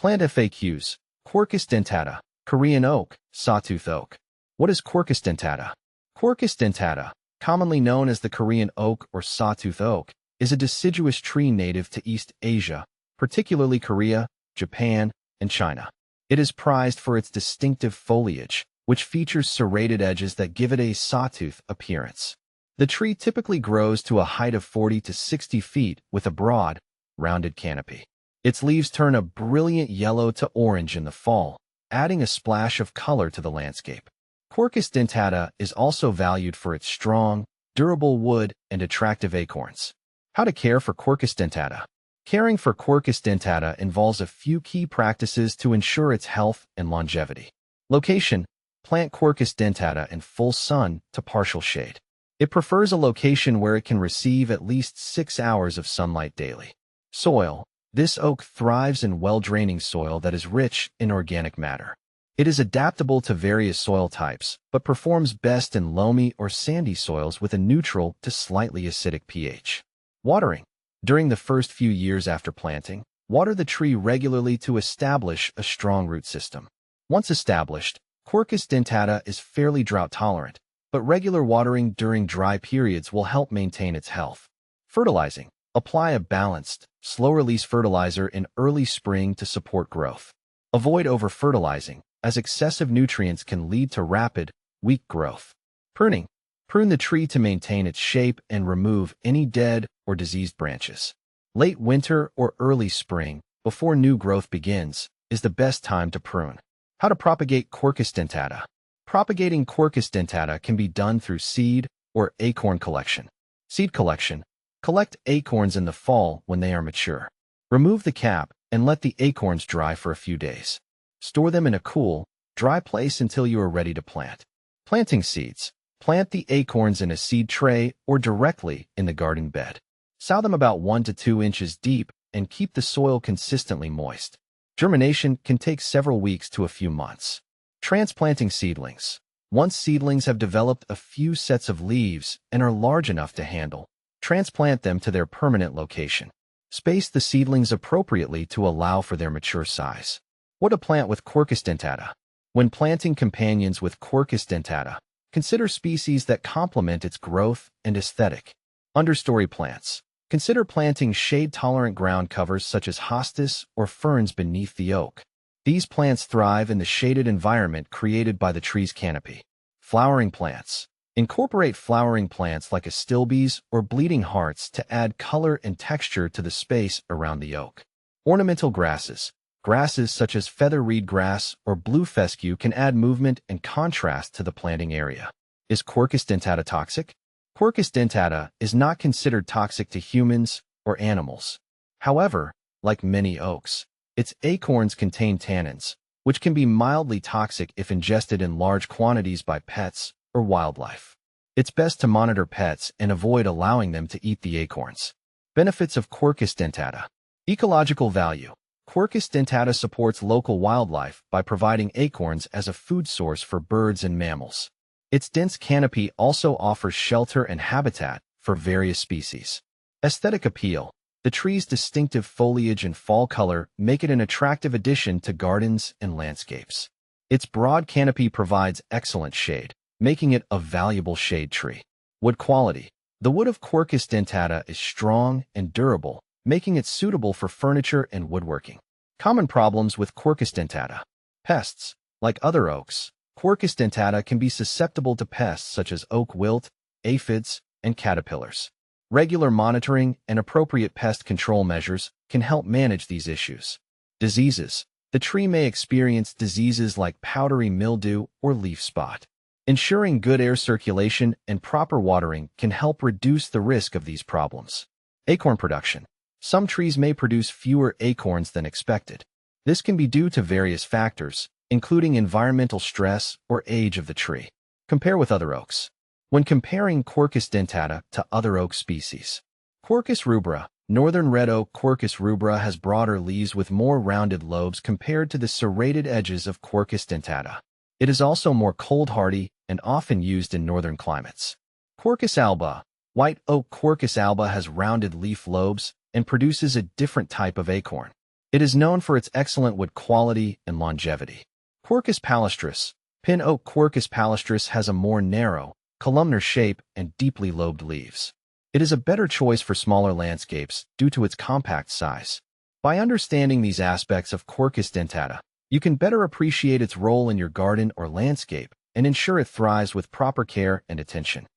Plant FAQs. Quercus dentata, Korean oak, sawtooth oak. What is Quercus dentata? Quercus dentata, commonly known as the Korean oak or sawtooth oak, is a deciduous tree native to East Asia, particularly Korea, Japan, and China. It is prized for its distinctive foliage, which features serrated edges that give it a sawtooth appearance. The tree typically grows to a height of 40 to 60 feet with a broad, rounded canopy. Its leaves turn a brilliant yellow to orange in the fall, adding a splash of color to the landscape. Quercus dentata is also valued for its strong, durable wood and attractive acorns. How to care for Quercus dentata? Caring for Quercus dentata involves a few key practices to ensure its health and longevity. Location: plant Quercus dentata in full sun to partial shade. It prefers a location where it can receive at least 6 hours of sunlight daily. Soil: this oak thrives in well-draining soil that is rich in organic matter. It is adaptable to various soil types, but performs best in loamy or sandy soils with a neutral to slightly acidic pH. Watering: during the first few years after planting, water the tree regularly to establish a strong root system. Once established, Quercus dentata is fairly drought-tolerant, but regular watering during dry periods will help maintain its health. Fertilizing: apply a balanced, slow-release fertilizer in early spring to support growth. Avoid over-fertilizing, as excessive nutrients can lead to rapid, weak growth. Pruning: prune the tree to maintain its shape and remove any dead or diseased branches. Late winter or early spring, before new growth begins, is the best time to prune. How to propagate Quercus dentata? Propagating Quercus dentata can be done through seed or acorn collection. Seed collection: collect acorns in the fall when they are mature. Remove the cap and let the acorns dry for a few days. Store them in a cool, dry place until you are ready to plant. Planting seeds: plant the acorns in a seed tray or directly in the garden bed. Sow them about 1 to 2 inches deep and keep the soil consistently moist. Germination can take several weeks to a few months. Transplanting seedlings: once seedlings have developed a few sets of leaves and are large enough to handle, transplant them to their permanent location. Space the seedlings appropriately to allow for their mature size. What to plant with Quercus dentata? When planting companions with Quercus dentata, consider species that complement its growth and aesthetic. Understory plants: consider planting shade-tolerant ground covers such as hostas or ferns beneath the oak. These plants thrive in the shaded environment created by the tree's canopy. Flowering plants: incorporate flowering plants like astilbes or bleeding hearts to add color and texture to the space around the oak. Ornamental grasses: grasses such as feather reed grass or blue fescue can add movement and contrast to the planting area. Is Quercus dentata toxic? Quercus dentata is not considered toxic to humans or animals. However, like many oaks, its acorns contain tannins, which can be mildly toxic if ingested in large quantities by pets or wildlife. It's best to monitor pets and avoid allowing them to eat the acorns. Benefits of Quercus dentata: ecological value: Quercus dentata supports local wildlife by providing acorns as a food source for birds and mammals. Its dense canopy also offers shelter and habitat for various species. Aesthetic appeal: the tree's distinctive foliage and fall color make it an attractive addition to gardens and landscapes. Its broad canopy provides excellent shade, making it a valuable shade tree. Wood quality: the wood of Quercus dentata is strong and durable, making it suitable for furniture and woodworking. Common problems with Quercus dentata: pests: like other oaks, Quercus dentata can be susceptible to pests such as oak wilt, aphids, and caterpillars. Regular monitoring and appropriate pest control measures can help manage these issues. Diseases: the tree may experience diseases like powdery mildew or leaf spot. Ensuring good air circulation and proper watering can help reduce the risk of these problems. Acorn production: some trees may produce fewer acorns than expected. This can be due to various factors, including environmental stress or age of the tree. Compare with other oaks. When comparing Quercus dentata to other oak species: Quercus rubra, northern red oak. Quercus rubra has broader leaves with more rounded lobes compared to the serrated edges of Quercus dentata. It is also more cold-hardy and often used in northern climates. Quercus alba, white oak. Quercus alba has rounded leaf lobes and produces a different type of acorn. It is known for its excellent wood quality and longevity. Quercus palustris. Pin oak Quercus palustris has a more narrow, columnar shape and deeply lobed leaves. It is a better choice for smaller landscapes due to its compact size. By understanding these aspects of Quercus dentata, you can better appreciate its role in your garden or landscape and ensure it thrives with proper care and attention.